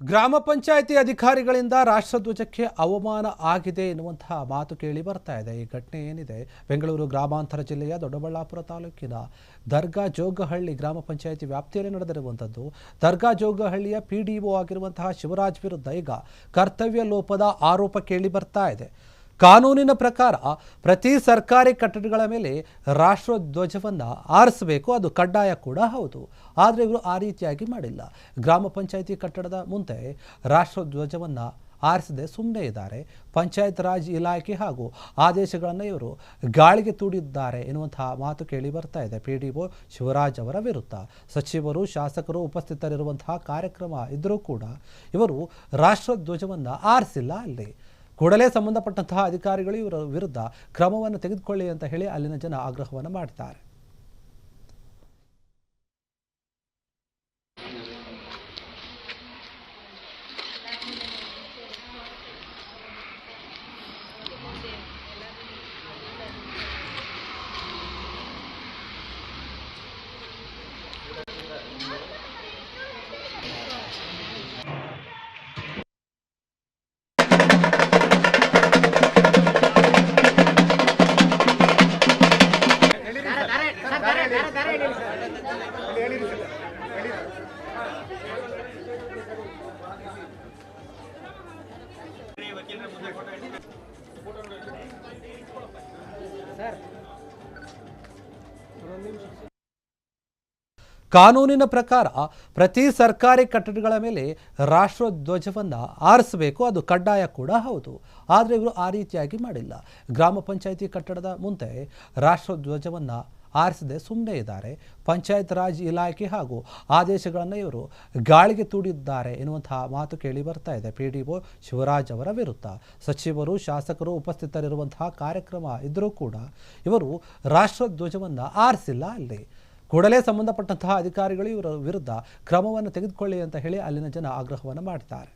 ಗ್ರಾಮ ಪಂಚಾಯಿತಿ ಅಧಿಕಾರಿಗಳಿಂದ ರಾಷ್ಟ್ರಧ್ವಜಕ್ಕೆ ಅವಮಾನ ಆಗಿದೆ ಎನ್ನುವಂತಹ ಮಾತು ಕೇಳಿ ಬರ್ತಾ ಇದೆ. ಈ ಘಟನೆ ಏನಿದೆ ಬೆಂಗಳೂರು ಗ್ರಾಮಾಂತರ ಜಿಲ್ಲೆಯ ದೊಡ್ಡಬಳ್ಳಾಪುರ ತಾಲೂಕಿನ ದರ್ಗಾ ಜೋಗಹಳ್ಳಿ ಗ್ರಾಮ ಪಂಚಾಯಿತಿ ವ್ಯಾಪ್ತಿಯಲ್ಲಿ ನಡೆದಿರುವಂಥದ್ದು. ದರ್ಗಾ ಜೋಗಹಳ್ಳಿಯ ಪಿಡಿಒ ಆಗಿರುವಂತಹ ಶಿವರಾಜ್ ವಿರುದ್ಧ ಈಗ ಕರ್ತವ್ಯ ಲೋಪದ ಆರೋಪ ಕೇಳಿ ಬರ್ತಾ ಇದೆ. ಕಾನೂನಿನ ಪ್ರಕಾರ ಪ್ರತಿ ಸರ್ಕಾರಿ ಕಟ್ಟಡಗಳ ಮೇಲೆ ರಾಷ್ಟ್ರಧ್ವಜವನ್ನು ಆರಿಸಬೇಕು, ಅದು ಕಡ್ಡಾಯ ಕೂಡ ಹೌದು. ಆದರೆ ಇವರು ಆ ರೀತಿಯಾಗಿ ಮಾಡಿಲ್ಲ. ಗ್ರಾಮ ಪಂಚಾಯಿತಿ ಕಟ್ಟಡದ ಮುಂದೆ ರಾಷ್ಟ್ರಧ್ವಜವನ್ನು ಆರಿಸದೆ ಸುಮ್ಮನೆ ಇದ್ದಾರೆ. ಪಂಚಾಯತ್ ರಾಜ್ ಇಲಾಖೆ ಹಾಗೂ ಆದೇಶಗಳನ್ನು ಇವರು ಗಾಳಿಗೆ ತೂಡಿದ್ದಾರೆ ಎನ್ನುವಂತಹ ಮಾತು ಕೇಳಿ ಬರ್ತಾ ಇದೆ. ಪಿಡಿಒ ಶಿವರಾಜ್ ಅವರ ವಿರುದ್ಧ ಸಚಿವರು ಶಾಸಕರು ಉಪಸ್ಥಿತರಿರುವಂತಹ ಕಾರ್ಯಕ್ರಮ ಇದ್ದರೂ ಕೂಡ ಇವರು ರಾಷ್ಟ್ರಧ್ವಜವನ್ನು ಆರಿಸಿಲ್ಲ. ಅಲ್ಲಿ ಕೂಡಲೇ ಸಂಬಂಧಪಟ್ಟಂತಹ ಅಧಿಕಾರಿಗಳು ಇವರ ವಿರುದ್ಧ ಕ್ರಮವನ್ನು ತೆಗೆದುಕೊಳ್ಳಿ ಅಂತ ಹೇಳಿ ಅಲ್ಲಿನ ಜನ ಆಗ್ರಹವನ್ನು ಮಾಡಿದ್ದಾರೆ. ಕಾನೂನಿನ ಪ್ರಕಾರ ಪ್ರತಿ ಸರ್ಕಾರಿ ಕಟ್ಟಡಗಳ ಮೇಲೆ ರಾಷ್ಟ್ರಧ್ವಜವನ್ನು ಆರಿಸಬೇಕು, ಅದು ಕಡ್ಡಾಯ ಕೂಡ ಹೌದು. ಆದರೆ ಇವರು ಆ ರೀತಿಯಾಗಿ ಮಾಡಿಲ್ಲ. ಗ್ರಾಮ ಪಂಚಾಯಿತಿ ಕಟ್ಟಡದ ಮುಂದೆ ರಾಷ್ಟ್ರಧ್ವಜವನ್ನು ಆರಿಸದೆ ಸುಮ್ಮನೆ ಇದ್ದಾರೆ. ಪಂಚಾಯತ್ ರಾಜ್ ಇಲಾಖೆ ಹಾಗೂ ಆದೇಶಗಳನ್ನು ಇವರು ಗಾಳಿಗೆ ತೂಡಿದ್ದಾರೆ ಎನ್ನುವಂತಹ ಮಾತು ಕೇಳಿ ಬರ್ತಾ ಇದೆ. ಪಿಡಿಒ ಶಿವರಾಜ್ ಅವರ ವಿರುದ್ಧ ಸಚಿವರು ಶಾಸಕರು ಉಪಸ್ಥಿತರಿರುವಂತಹ ಕಾರ್ಯಕ್ರಮ ಇದ್ದರೂ ಕೂಡ ಇವರು ರಾಷ್ಟ್ರಧ್ವಜವನ್ನು ಆರಿಸಿಲ್ಲ. ಅಲ್ಲಿ ಕೂಡಲೇ ಸಂಬಂಧಪಟ್ಟಂತಹ ಅಧಿಕಾರಿಗಳು ಇವರ ವಿರುದ್ಧ ಕ್ರಮವನ್ನು ತೆಗೆದುಕೊಳ್ಳಿ ಅಂತ ಹೇಳಿ ಅಲ್ಲಿನ ಜನ ಆಗ್ರಹವನ್ನು ಮಾಡಿದ್ದಾರೆ.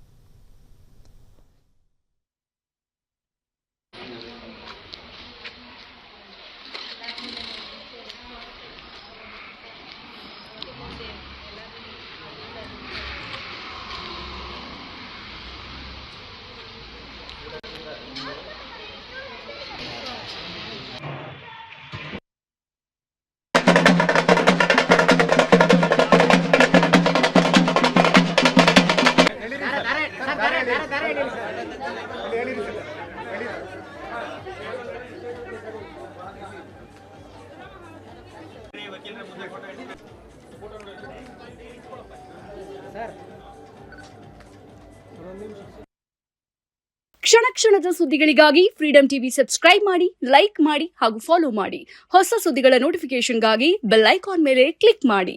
ಕ್ಷಣ ಕ್ಷಣದ ಸುದ್ದಿಗಳಿಗಾಗಿ ಫ್ರೀಡಂ ಟಿವಿ ಸಬ್ಸ್ಕ್ರೈಬ್ ಮಾಡಿ, ಲೈಕ್ ಮಾಡಿ ಹಾಗೂ ಫಾಲೋ ಮಾಡಿ. ಹೊಸ ಸುದ್ದಿಗಳ ನೋಟಿಫಿಕೇಶನ್ಗಾಗಿ ಬೆಲ್ ಐಕಾನ್ ಮೇಲೆ ಕ್ಲಿಕ್ ಮಾಡಿ.